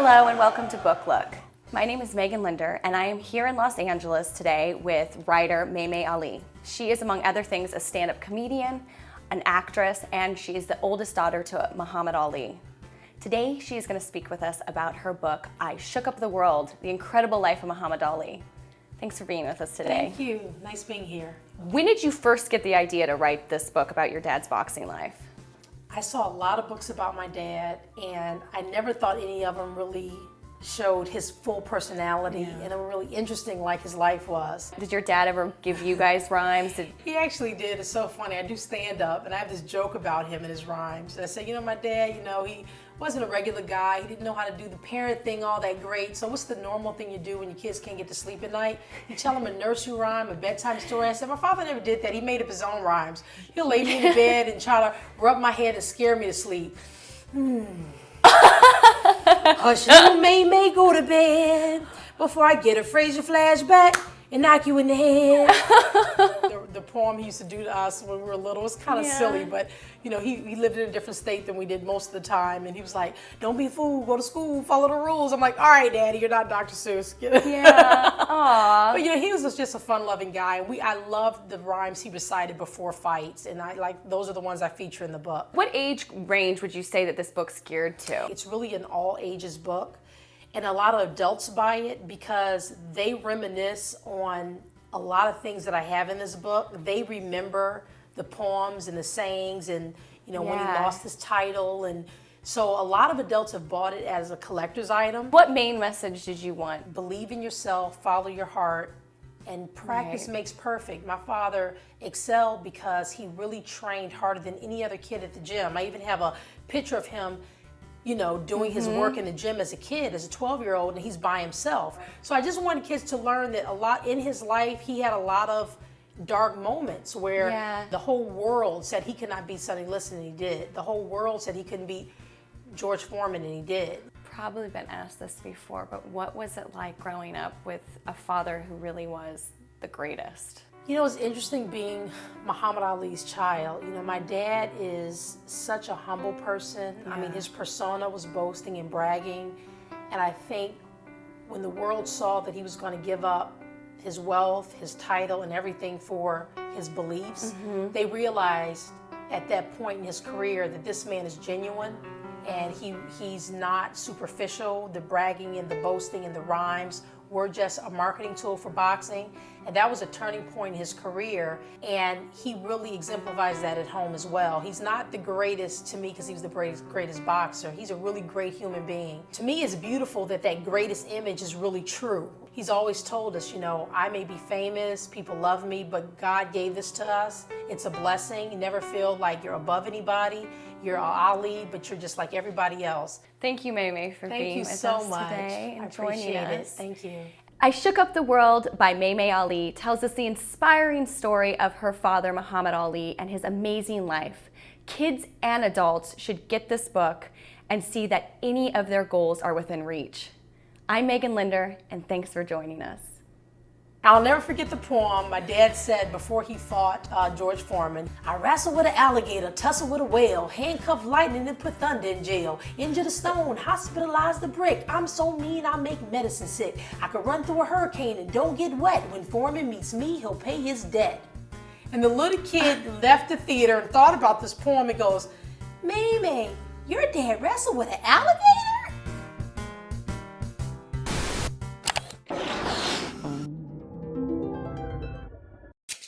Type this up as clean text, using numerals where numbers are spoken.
Hello and welcome to Book Look. My name is Megan Linder and I am here in Los Angeles today with writer Meimei Ali. She is, among other things, a stand-up comedian, an actress, and she is the oldest daughter to Muhammad Ali. Today she is going to speak with us about her book, I Shook Up the World, The Incredible Life of Muhammad Ali. Thanks for being with us today. Thank you. Nice being here. When did you first get the idea to write this book about your dad's boxing life? I saw a lot of books about my dad, and I never thought any of them really showed his full personality, and they were really interesting like his life was. Did your dad ever give you guys rhymes? He actually did. It's so funny. I do stand up, and I have this joke about him and his rhymes. And I say, my dad, he wasn't a regular guy. He didn't know how to do the parent thing all that great. So what's the normal thing you do when your kids can't get to sleep at night? You tell them a nursery rhyme, a bedtime story. I said, my father never did that. He made up his own rhymes. He'll lay me in the bed and try to rub my head and scare me to sleep. Hush, little May go to bed before I get a Fraser flashback and knock you in the head. The poem he used to do to us when we were little was kind of silly, but he lived in a different state than we did most of the time, and he was like, don't be a fool, go to school, follow the rules. I'm like, all right, Daddy, you're not Dr. Seuss. Yeah, aww. But he was just a fun-loving guy, and I loved the rhymes he recited before fights, and those are the ones I feature in the book. What age range would you say that this book's geared to? It's really an all ages book, and a lot of adults buy it because they reminisce on a lot of things that I have in this book. They remember the poems and the sayings and when he lost his title, and so a lot of adults have bought it as a collector's item. What main message did you want? Believe in yourself, follow your heart, and practice makes perfect. My father excelled because he really trained harder than any other kid at the gym. I even have a picture of him doing his work in the gym as a kid, as a 12-year-old, and he's by himself. So I just wanted kids to learn that a lot in his life, he had a lot of dark moments where the whole world said he could not beat Sonny Liston, and he did. The whole world said he couldn't beat George Foreman, and he did. Probably been asked this before, but what was it like growing up with a father who really was the greatest? It's interesting being Muhammad Ali's child. My dad is such a humble person. I mean, his persona was boasting and bragging. And I think when the world saw that he was going to give up his wealth, his title, and everything for his beliefs, they realized at that point in his career that this man is genuine and he's not superficial. The bragging and the boasting and the rhymes were just a marketing tool for boxing, and that was a turning point in his career, and he really exemplifies that at home as well. He's not the greatest to me because he was the greatest boxer. He's a really great human being. To me, it's beautiful that greatest image is really true. He's always told us, I may be famous, people love me, but God gave this to us. It's a blessing. You never feel like you're above anybody. You're Ali, but you're just like everybody else. Thank you, Meimei, for being with us today and joining us. Thank you. I Shook Up the World by Meimei Ali tells us the inspiring story of her father, Muhammad Ali, and his amazing life. Kids and adults should get this book and see that any of their goals are within reach. I'm Megan Linder, and thanks for joining us. I'll never forget the poem my dad said before he fought George Foreman. I wrestle with an alligator, tussle with a whale, handcuff lightning and put thunder in jail. Injure the stone, hospitalize the brick. I'm so mean I make medicine sick. I could run through a hurricane and don't get wet. When Foreman meets me, he'll pay his debt. And the little kid left the theater and thought about this poem and goes, Meimei, your dad wrestled with an alligator?